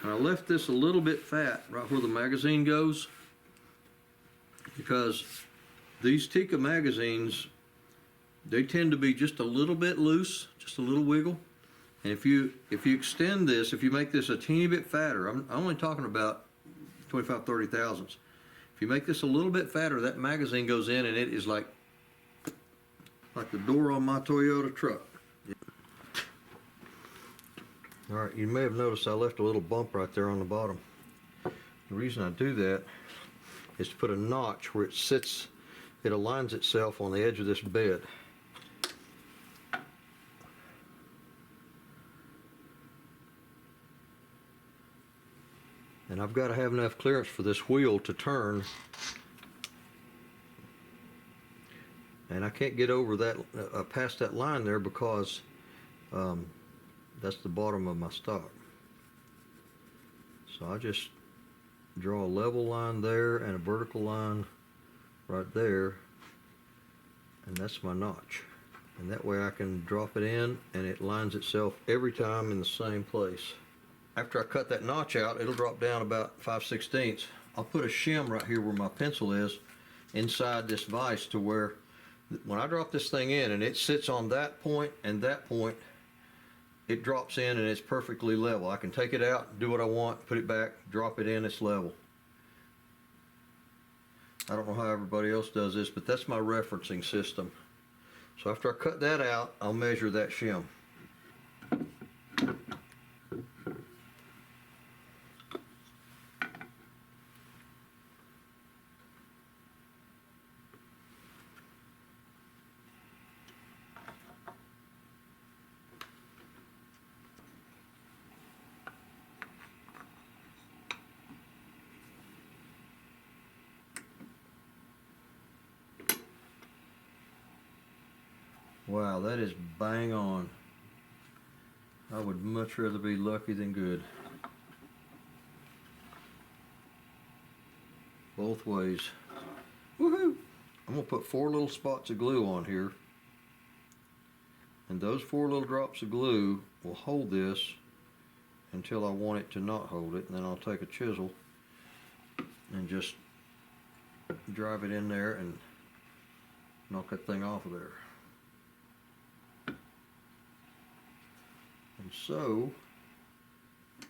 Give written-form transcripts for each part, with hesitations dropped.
And I left this a little bit fat right where the magazine goes, because these Tikka magazines, they tend to be just a little bit loose, just a little wiggle. And if you extend this, if you make this a teeny bit fatter, I'm only talking about 25, 30 thousandths. If you make this a little bit fatter, that magazine goes in and it is like the door on my Toyota truck. All right, you may have noticed I left a little bump right there on the bottom. The reason I do that is to put a notch where it sits, it aligns itself on the edge of this bed. And I've got to have enough clearance for this wheel to turn. And I can't get over that, past that line there, because that's the bottom of my stock. So I just draw a level line there and a vertical line right there, and that's my notch. And that way I can drop it in and it lines itself every time in the same place. After I cut that notch out, it'll drop down about 5/16. I'll put a shim right here where my pencil is inside this vise, to where when I drop this thing in and it sits on that point and that point, it drops in and it's perfectly level. I can take it out, do what I want, put it back, drop it in, it's level. I don't know how everybody else does this, but that's my referencing system. So after I cut that out, I'll measure that shim. Wow, that is bang on. I would much rather be lucky than good. Both ways. Woohoo! I'm gonna put 4 little spots of glue on here. And those 4 little drops of glue will hold this until I want it to not hold it. And then I'll take a chisel and just drive it in there and knock that thing off of there. And so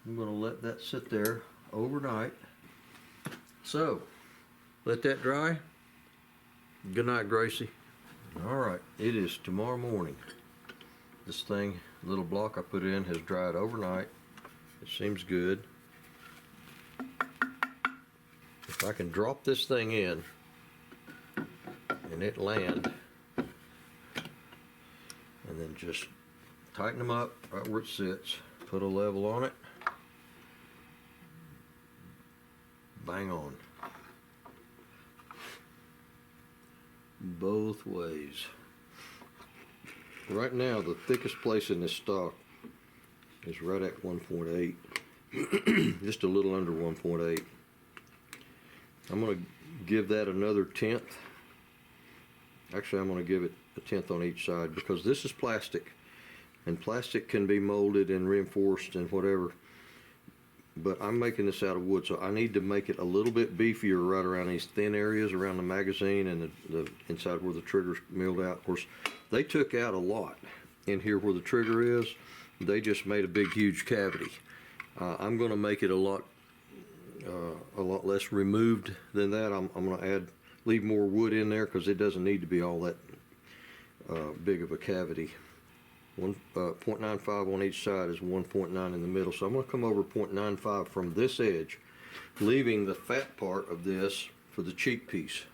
I'm going to let that sit there overnight. So let that dry. Good night, Gracie. All right, it is tomorrow morning. This thing, little block I put in, has dried overnight. It seems good. If I can drop this thing in and it land, and then just tighten them up right where it sits, put a level on it, bang on. Both ways. Right now, the thickest place in this stock is right at 1.8, just a little under 1.8. I'm going to give that another 1/10. Actually, I'm going to give it a 1/10 on each side, because this is plastic. And plastic can be molded and reinforced and whatever, but I'm making this out of wood, so I need to make it a little bit beefier right around these thin areas around the magazine and the inside where the trigger's milled out. Of course, they took out a lot in here where the trigger is. They just made a big, huge cavity. I'm going to make it a lot less removed than that. I'm going to leave more wood in there, because it doesn't need to be all that big of a cavity. 0.95 on each side is 1.9 in the middle. So I'm going to come over 0.95 from this edge, leaving the fat part of this for the cheek piece.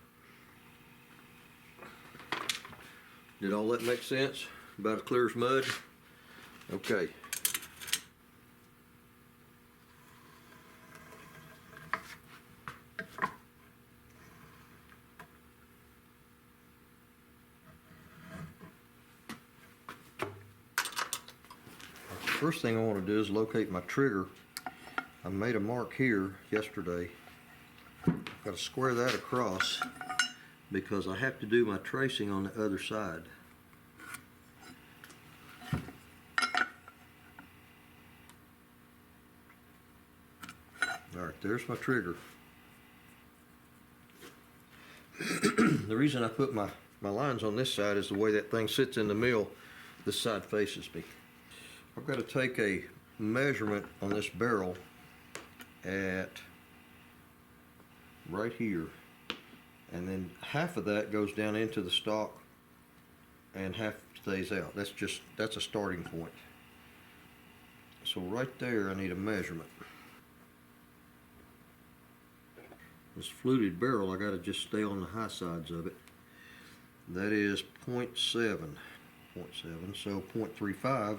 Did all that make sense? About as clear as mud? Okay. First thing I want to do is locate my trigger. I made a mark here yesterday. I've got to square that across, because I have to do my tracing on the other side. Alright, there's my trigger. The reason I put my lines on this side is the way that thing sits in the mill. This side faces me. I've got to take a measurement on this barrel at right here, and then half of that goes down into the stock and half stays out. That's a starting point. So right there I need a measurement. This fluted barrel, I got to just stay on the high sides of it. That is 0.7. So 0.35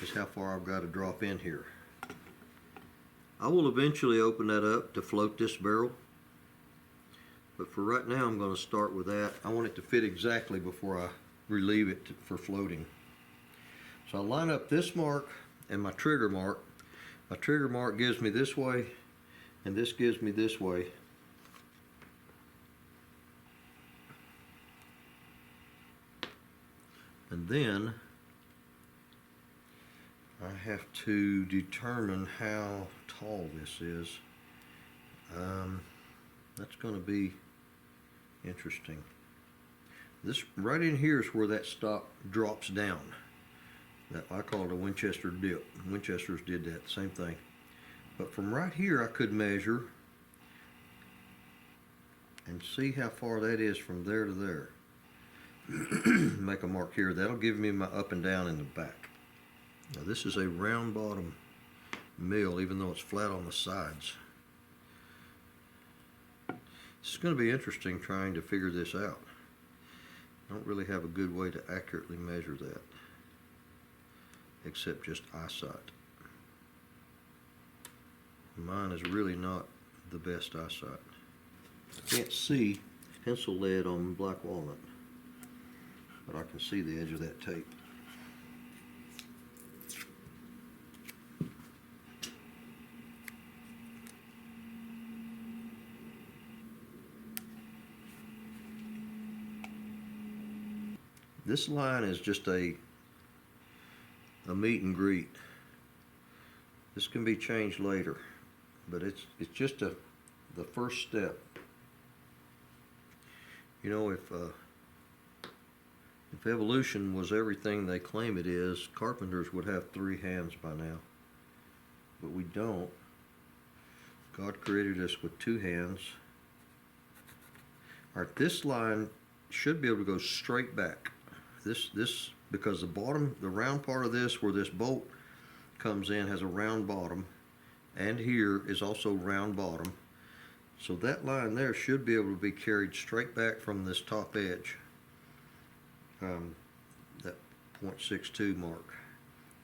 is how far I've got to drop in here. I will eventually open that up to float this barrel, but for right now I'm going to start with that. I want it to fit exactly before I relieve it for floating. So I line up this mark and my trigger mark. My trigger mark gives me this way, and this gives me this way. And then I have to determine how tall this is. That's going to be interesting. This right in here is where that stock drops down. That I call it a Winchester dip. Winchesters did that, same thing. But from right here I could measure and see how far that is from there to there. Make a mark here. That'll give me my up and down in the back. Now this is a round bottom mill, even though it's flat on the sides. It's going to be interesting trying to figure this out. I don't really have a good way to accurately measure that, except just eyesight. Mine is really not the best eyesight. I can't see pencil lead on black walnut, but I can see the edge of that tape. This line is just a meet and greet. This can be changed later, but it's just the first step. You know, if evolution was everything they claim it is, carpenters would have 3 hands by now. But we don't. God created us with 2 hands. Alright, this line should be able to go straight back. This because the round part of this, where this bolt comes in, has a round bottom, and here is also round bottom. So that line there should be able to be carried straight back from this top edge, that 0.62 mark.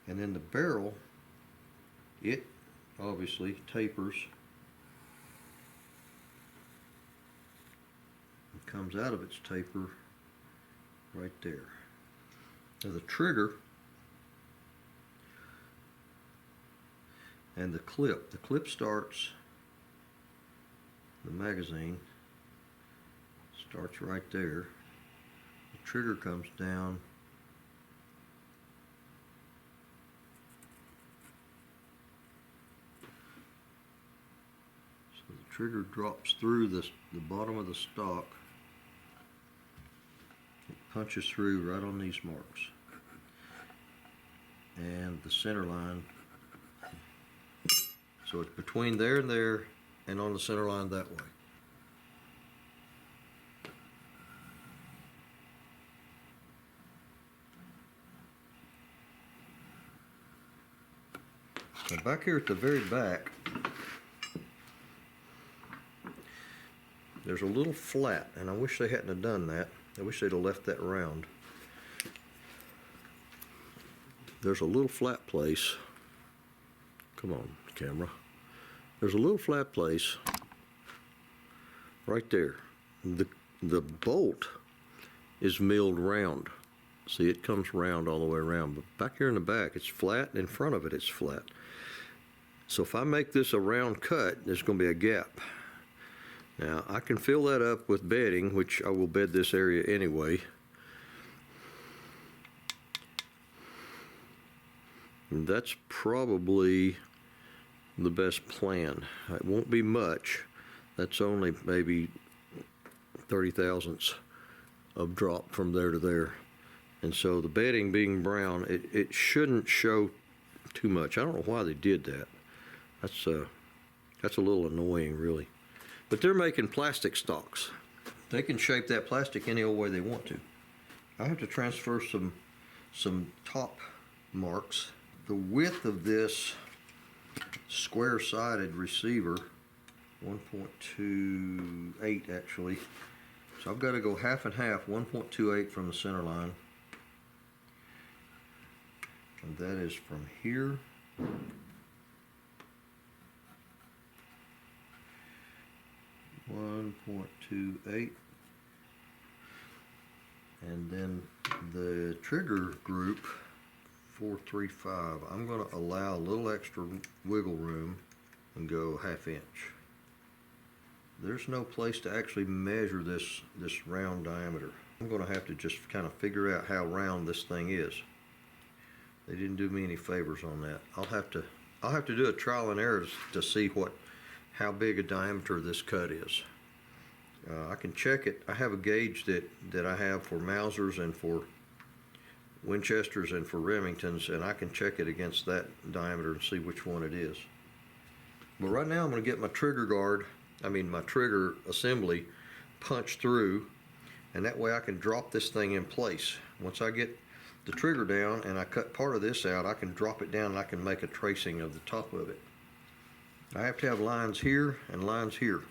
And then the barrel, it obviously tapers and comes out of its taper right there. Now the trigger and the clip starts, the magazine starts right there. The trigger comes down so the trigger drops through the bottom of the stock. It punches through right on these marks, and the center line, so it's between there and there and on the center line that way. Now back here at the very back, there's a little flat, and I wish they hadn't have done that. I wish they'd have left that round. There's a little flat place. Come on, camera. There's a little flat place right there. The bolt is milled round. See, it comes round all the way around, but back here in the back it's flat, and in front of it it's flat. So if I make this a round cut, there's going to be a gap. Now I can fill that up with bedding, which I will bed this area anyway. And that's probably the best plan. It won't be much. That's only maybe 30 thousandths of drop from there to there. And so the bedding being brown, it shouldn't show too much. I don't know why they did that. That's a little annoying, really. But they're making plastic stocks. They can shape that plastic any old way they want to. I have to transfer some top marks. The width of this square-sided receiver, 1.28 actually. So I've got to go half and half, 1.28 from the center line. And that is from here. .28, and then the trigger group 435. I'm going to allow a little extra wiggle room and go ½ inch. There's no place to actually measure this round diameter. I'm going to have to just kind of figure out how round this thing is. They didn't do me any favors on that. I'll have to do a trial and error to see how big a diameter this cut is. I can check it. I have a gauge that I have for Mausers and for Winchesters and for Remingtons, and I can check it against that diameter and see which one it is. But right now I'm going to get my trigger assembly punched through, and that way I can drop this thing in place. Once I get the trigger down and I cut part of this out, I can drop it down and I can make a tracing of the top of it. I have to have lines here and lines here.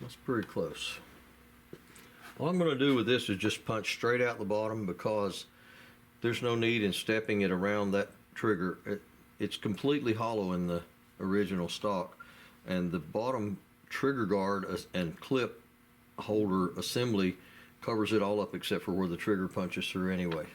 That's pretty close. All I'm going to do with this is just punch straight out the bottom, because there's no need in stepping it around that trigger. It's completely hollow in the original stock, and the bottom trigger guard and clip holder assembly covers it all up except for where the trigger punches through anyway.